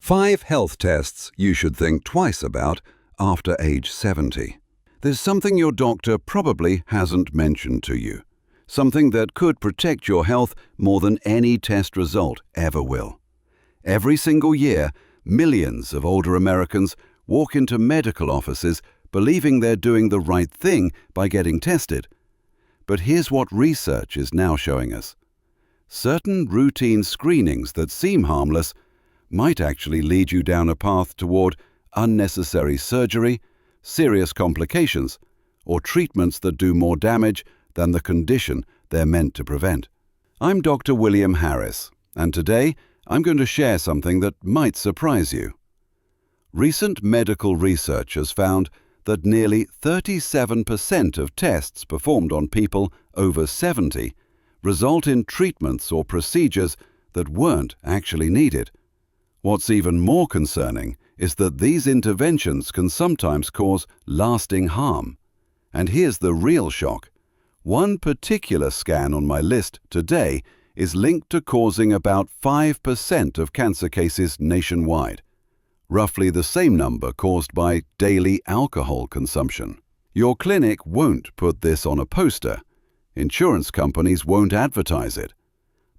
5 health tests you should think twice about after age 70. There's something your doctor probably hasn't mentioned to you. Something that could protect your health more than any test result ever will. Every single year, millions of older Americans walk into medical offices believing they're doing the right thing by getting tested. But here's what research is now showing us. Certain routine screenings that seem harmless might actually lead you down a path toward unnecessary surgery, serious complications, or treatments that do more damage than the condition they're meant to prevent. I'm Dr. William Harris, and today I'm going to share something that might surprise you. Recent medical research has found that nearly 37% of tests performed on people over 70 result in treatments or procedures that weren't actually needed. What's even more concerning is that these interventions can sometimes cause lasting harm. And here's the real shock. One particular scan on my list today is linked to causing about 5% of cancer cases nationwide, roughly the same number caused by daily alcohol consumption. Your clinic won't put this on a poster. Insurance companies won't advertise it.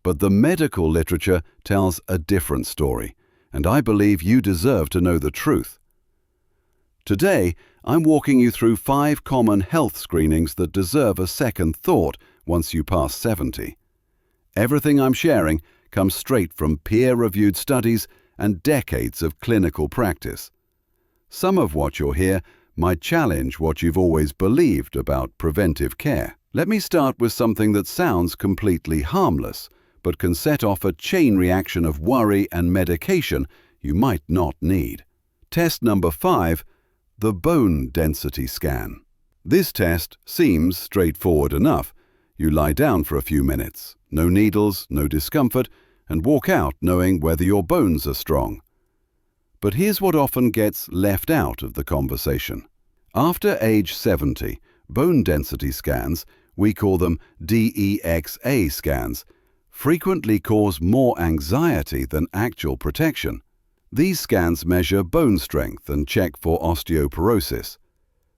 But the medical literature tells a different story, and I believe you deserve to know the truth. Today, I'm walking you through 5 common health screenings that deserve a second thought once you pass 70. Everything I'm sharing comes straight from peer-reviewed studies and decades of clinical practice. Some of what you'll hear might challenge what you've always believed about preventive care. Let me start with something that sounds completely harmless, but can set off a chain reaction of worry and medication you might not need. Test number 5, the bone density scan. This test seems straightforward enough. You lie down for a few minutes, no needles, no discomfort, and walk out knowing whether your bones are strong. But here's what often gets left out of the conversation. After age 70, bone density scans, we call them DEXA scans, frequently cause more anxiety than actual protection. These scans measure bone strength and check for osteoporosis.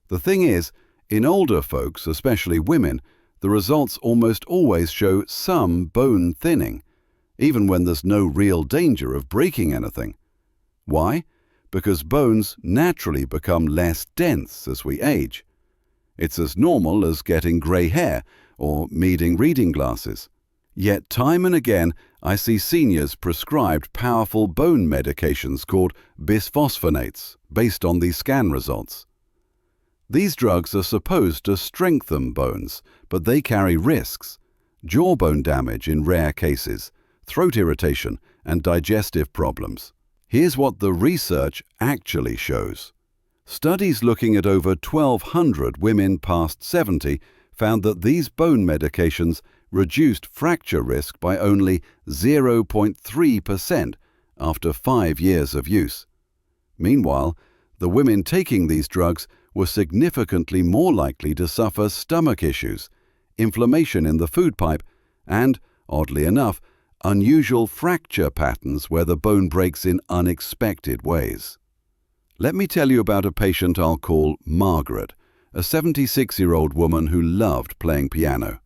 The thing is, in older folks, especially women, the results almost always show some bone thinning, even when there's no real danger of breaking anything. Why? Because bones naturally become less dense as we age. It's as normal as getting grey hair or needing reading glasses. Yet time and again, I see seniors prescribed powerful bone medications called bisphosphonates based on these scan results. These drugs are supposed to strengthen bones, but they carry risks: jawbone damage in rare cases, throat irritation, and digestive problems. Here's what the research actually shows. Studies looking at over 1,200 women past 70 found that these bone medications reduced fracture risk by only 0.3% after 5 years of use. Meanwhile, the women taking these drugs were significantly more likely to suffer stomach issues, inflammation in the food pipe, and, oddly enough, unusual fracture patterns where the bone breaks in unexpected ways. Let me tell you about a patient I'll call Margaret, a 76-year-old woman who loved playing piano.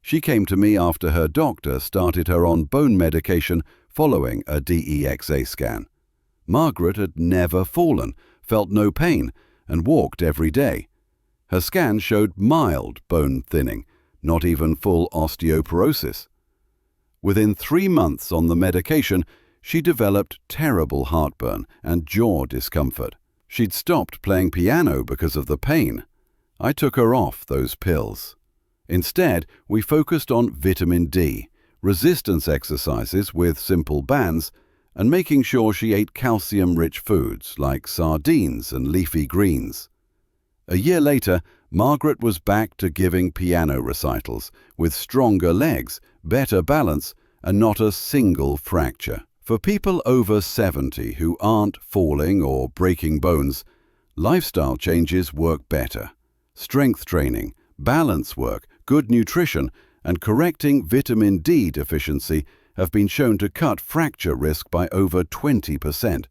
She came to me after her doctor started her on bone medication following a DEXA scan. Margaret had never fallen, felt no pain, and walked every day. Her scan showed mild bone thinning, not even full osteoporosis. Within 3 months on the medication, she developed terrible heartburn and jaw discomfort. She'd stopped playing piano because of the pain. I took her off those pills. Instead, we focused on vitamin D, resistance exercises with simple bands, and making sure she ate calcium-rich foods like sardines and leafy greens. A year later, Margaret was back to giving piano recitals with stronger legs, better balance, and not a single fracture. For people over 70 who aren't falling or breaking bones, lifestyle changes work better. Strength training, balance work, good nutrition, and correcting vitamin D deficiency have been shown to cut fracture risk by over 20%.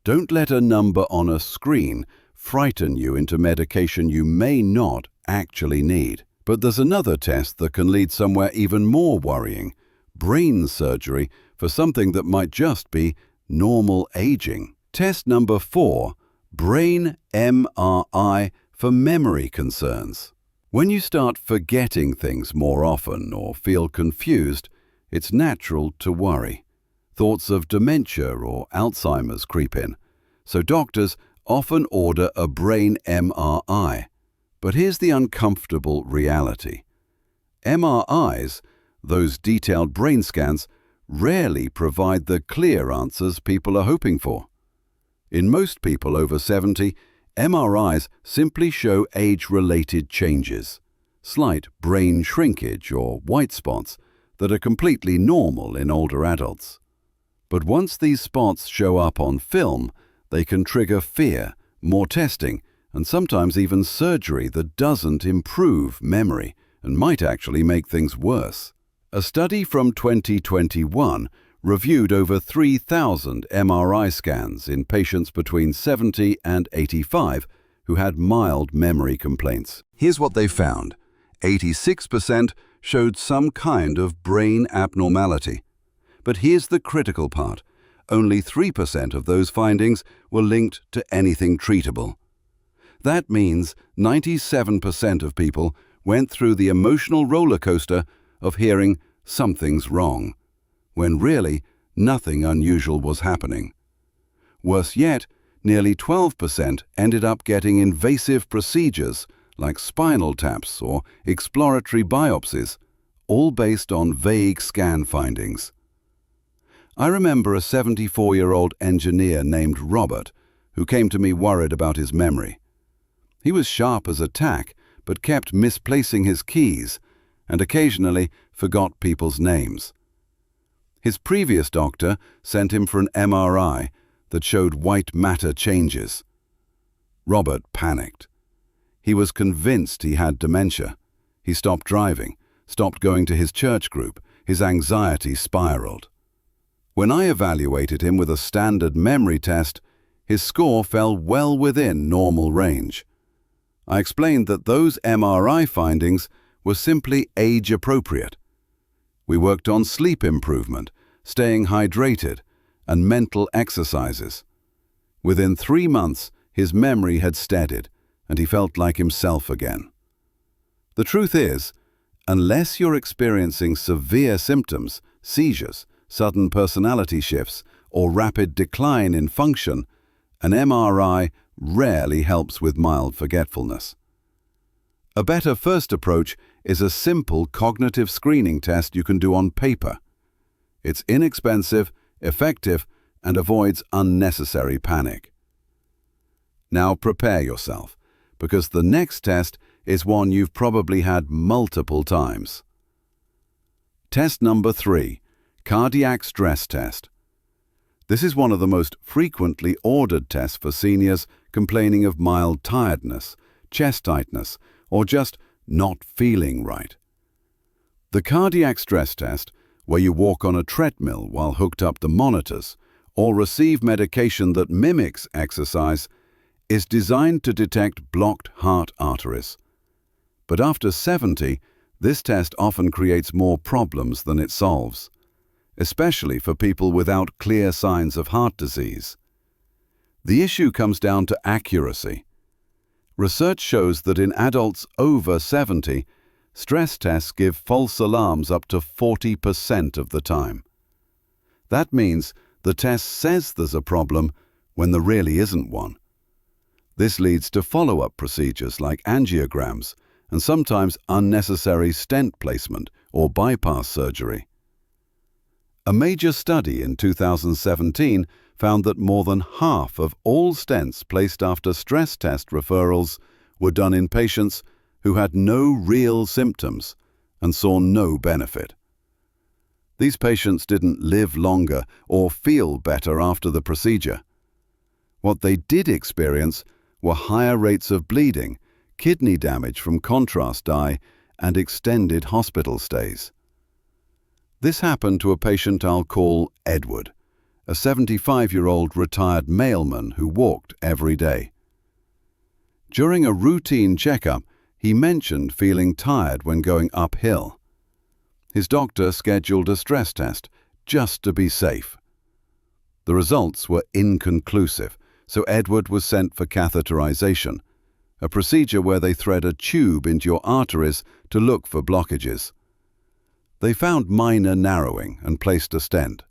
Don't let a number on a screen frighten you into medication you may not actually need. But there's another test that can lead somewhere even more worrying: brain surgery for something that might just be normal aging. Test number 4, brain MRI for memory concerns. When you start forgetting things more often or feel confused, it's natural to worry. Thoughts of dementia or Alzheimer's creep in, so doctors often order a brain MRI. But here's the uncomfortable reality. MRIs, those detailed brain scans, rarely provide the clear answers people are hoping for. In most people over 70, MRIs simply show age-related changes, slight brain shrinkage or white spots that are completely normal in older adults. But once these spots show up on film, they can trigger fear, more testing, and sometimes even surgery that doesn't improve memory and might actually make things worse. A study from 2021 reviewed over 3,000 MRI scans in patients between 70 and 85 who had mild memory complaints. Here's what they found. 86% showed some kind of brain abnormality. But here's the critical part. Only 3% of those findings were linked to anything treatable. That means 97% of people went through the emotional roller coaster of hearing something's wrong, when really nothing unusual was happening. Worse yet, nearly 12% ended up getting invasive procedures like spinal taps or exploratory biopsies, all based on vague scan findings. I remember a 74-year-old engineer named Robert who came to me worried about his memory. He was sharp as a tack, but kept misplacing his keys and occasionally forgot people's names. His previous doctor sent him for an MRI that showed white matter changes. Robert panicked. He was convinced he had dementia. He stopped driving, stopped going to his church group. His anxiety spiraled. When I evaluated him with a standard memory test, his score fell well within normal range. I explained that those MRI findings were simply age-appropriate. We worked on sleep improvement, staying hydrated, and mental exercises. Within 3 months, his memory had steadied, and he felt like himself again. The truth is, unless you're experiencing severe symptoms, seizures, sudden personality shifts, or rapid decline in function, an MRI rarely helps with mild forgetfulness. A better first approach is a simple cognitive screening test you can do on paper. It's inexpensive, effective, and avoids unnecessary panic. Now prepare yourself, because the next test is one you've probably had multiple times. Test number 3, cardiac stress test. This is one of the most frequently ordered tests for seniors complaining of mild tiredness, chest tightness, or just not feeling right. The cardiac stress test, where you walk on a treadmill while hooked up to monitors, or receive medication that mimics exercise, is designed to detect blocked heart arteries. But after 70, this test often creates more problems than it solves, especially for people without clear signs of heart disease. The issue comes down to accuracy. Research shows that in adults over 70, stress tests give false alarms up to 40% of the time. That means the test says there's a problem when there really isn't one. This leads to follow-up procedures like angiograms and sometimes unnecessary stent placement or bypass surgery. A major study in 2017 found that more than half of all stents placed after stress test referrals were done in patients who had no real symptoms and saw no benefit. These patients didn't live longer or feel better after the procedure. What they did experience were higher rates of bleeding, kidney damage from contrast dye, and extended hospital stays. This happened to a patient I'll call Edward, a 75-year-old retired mailman who walked every day. During a routine checkup, he mentioned feeling tired when going uphill. His doctor scheduled a stress test just to be safe. The results were inconclusive, so Edward was sent for catheterization, a procedure where they thread a tube into your arteries to look for blockages. They found minor narrowing and placed a stent.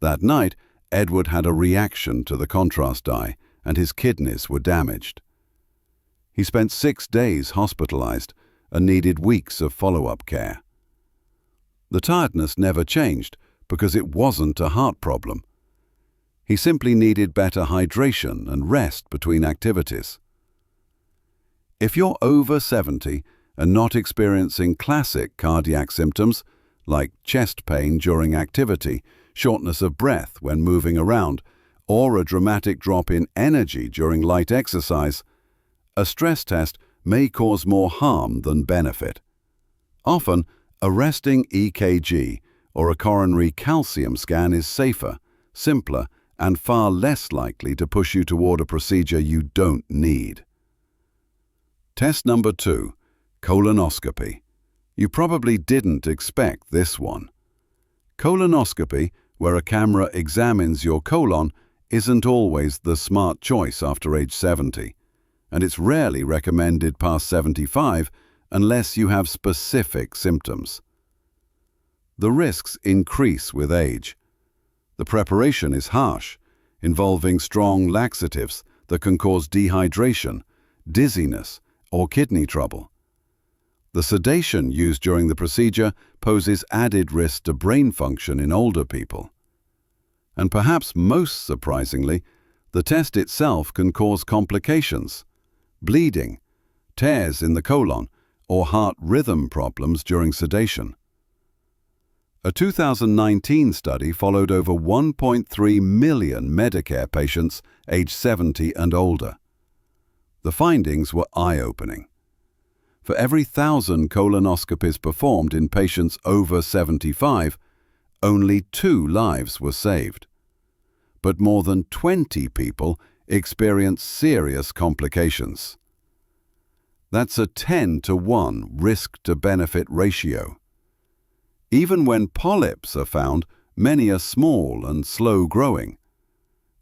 That night, Edward had a reaction to the contrast dye, and his kidneys were damaged. He spent 6 days hospitalized and needed weeks of follow-up care. The tiredness never changed because it wasn't a heart problem. He simply needed better hydration and rest between activities. If you're over 70 and not experiencing classic cardiac symptoms like chest pain during activity, shortness of breath when moving around, or a dramatic drop in energy during light exercise, a stress test may cause more harm than benefit. Often, a resting EKG or a coronary calcium scan is safer, simpler, and far less likely to push you toward a procedure you don't need. Test number 2, colonoscopy. You probably didn't expect this one. Colonoscopy, where a camera examines your colon, isn't always the smart choice after age 70, and it's rarely recommended past 75 unless you have specific symptoms. The risks increase with age. The preparation is harsh, involving strong laxatives that can cause dehydration, dizziness, or kidney trouble. The sedation used during the procedure poses added risk to brain function in older people. And perhaps most surprisingly, the test itself can cause complications, bleeding, tears in the colon, or heart rhythm problems during sedation. A 2019 study followed over 1.3 million Medicare patients aged 70 and older. The findings were eye-opening. For every 1,000 colonoscopies performed in patients over 75, only 2 lives were saved. But more than 20 people experienced serious complications. That's a 10-to-1 risk-to-benefit ratio. Even when polyps are found, many are small and slow-growing.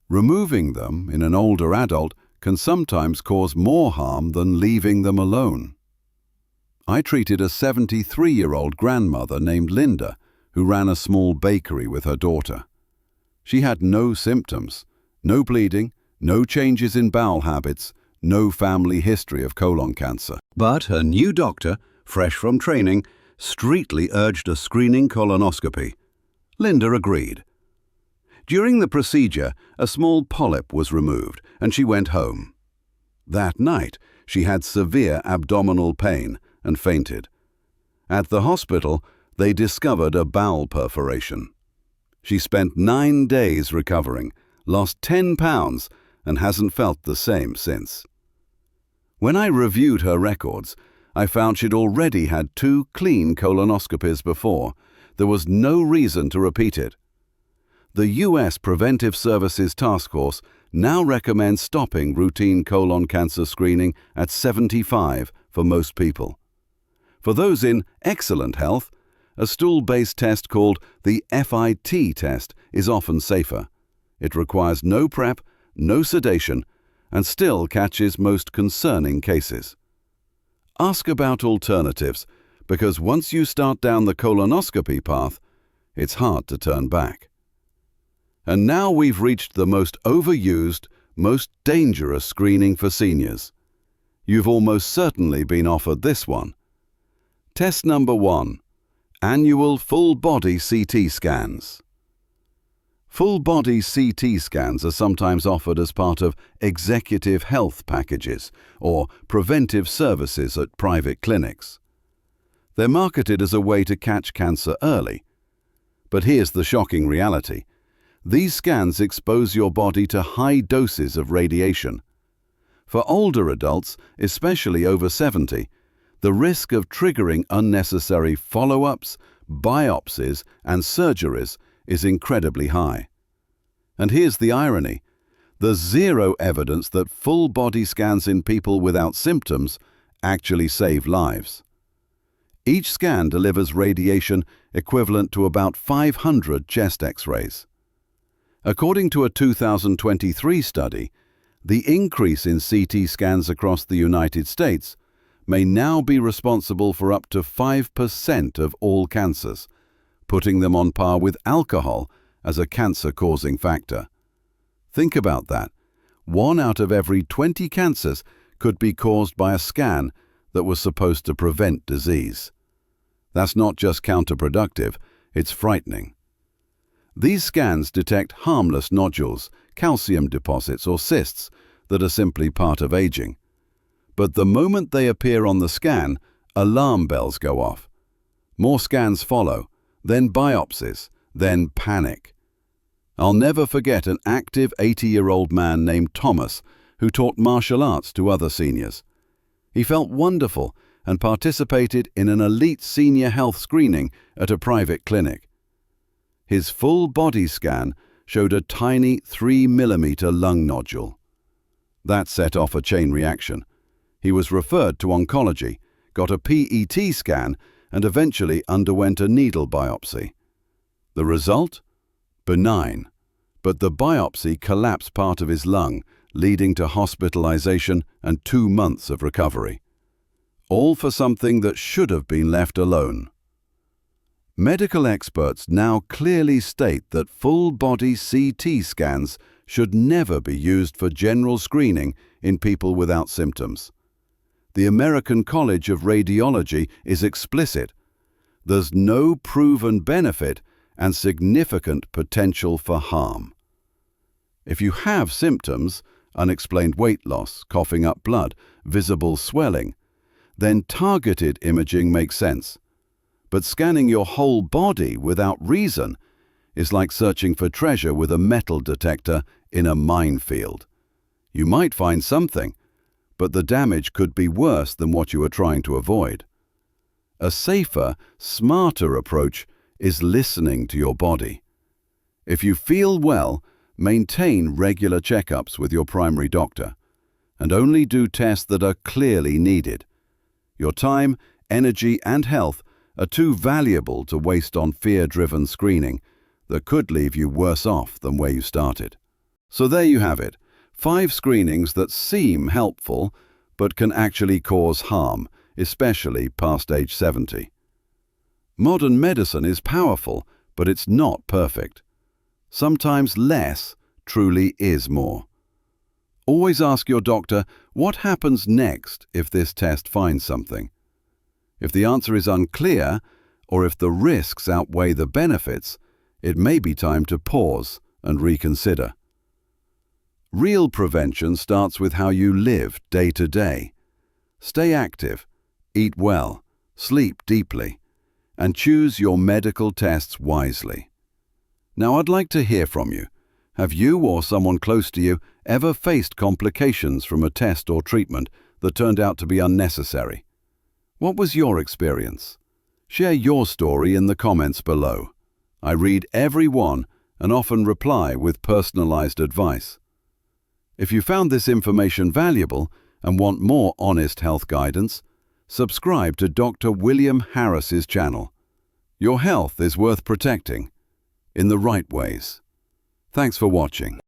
Removing them in an older adult can sometimes cause more harm than leaving them alone. I treated a 73-year-old grandmother named Linda who ran a small bakery with her daughter. She had no symptoms, no bleeding, no changes in bowel habits, no family history of colon cancer. But her new doctor, fresh from training, streetly urged a screening colonoscopy. Linda agreed. During the procedure, a small polyp was removed and she went home. That night, she had severe abdominal pain and fainted. At the hospital, they discovered a bowel perforation. She spent 9 days recovering, lost 10 pounds, and hasn't felt the same since. When I reviewed her records, I found she'd already had 2 clean colonoscopies before. There was no reason to repeat it. The U.S. Preventive Services Task Force now recommends stopping routine colon cancer screening at 75 for most people. For those in excellent health, a stool-based test called the FIT test is often safer. It requires no prep, no sedation, and still catches most concerning cases. Ask about alternatives, because once you start down the colonoscopy path, it's hard to turn back. And now we've reached the most overused, most dangerous screening for seniors. You've almost certainly been offered this one. Test number 1. Annual full-body CT scans. Full-body CT scans are sometimes offered as part of executive health packages or preventive services at private clinics. They're marketed as a way to catch cancer early. But here's the shocking reality. These scans expose your body to high doses of radiation. For older adults, especially over 70, the risk of triggering unnecessary follow-ups, biopsies, and surgeries is incredibly high. And here's the irony. There's zero evidence that full body scans in people without symptoms actually save lives. Each scan delivers radiation equivalent to about 500 chest X-rays. According to a 2023 study, the increase in CT scans across the United States may now be responsible for up to 5% of all cancers, putting them on par with alcohol as a cancer-causing factor. Think about that. 1 out of every 20 cancers could be caused by a scan that was supposed to prevent disease. That's not just counterproductive, it's frightening. These scans detect harmless nodules, calcium deposits, or cysts that are simply part of aging. But the moment they appear on the scan, alarm bells go off. More scans follow, then biopsies, then panic. I'll never forget an active 80-year-old man named Thomas who taught martial arts to other seniors. He felt wonderful and participated in an elite senior health screening at a private clinic. His full body scan showed a tiny 3-millimeter lung nodule. That set off a chain reaction. He was referred to oncology, got a PET scan, and eventually underwent a needle biopsy. The result? Benign, but the biopsy collapsed part of his lung, leading to hospitalization and 2 months of recovery. All for something that should have been left alone. Medical experts now clearly state that full-body CT scans should never be used for general screening in people without symptoms. The American College of Radiology is explicit. There's no proven benefit and significant potential for harm. If you have symptoms, unexplained weight loss, coughing up blood, visible swelling, then targeted imaging makes sense. But scanning your whole body without reason is like searching for treasure with a metal detector in a minefield. You might find something, but the damage could be worse than what you are trying to avoid. A safer, smarter approach is listening to your body. If you feel well, maintain regular checkups with your primary doctor, and only do tests that are clearly needed. Your time, energy, and health are too valuable to waste on fear-driven screening that could leave you worse off than where you started. So there you have it, 5 screenings that seem helpful but can actually cause harm, especially past age 70. Modern medicine is powerful, but it's not perfect. Sometimes less truly is more. Always ask your doctor what happens next if this test finds something. If the answer is unclear, or if the risks outweigh the benefits, it may be time to pause and reconsider. Real prevention starts with how you live day to day. Stay active, eat well, sleep deeply, and choose your medical tests wisely. Now I'd like to hear from you. Have you or someone close to you ever faced complications from a test or treatment that turned out to be unnecessary? What was your experience? Share your story in the comments below. I read every one and often reply with personalized advice. If you found this information valuable and want more honest health guidance, subscribe to Dr. William Harris's channel. Your health is worth protecting in the right ways. Thanks for watching.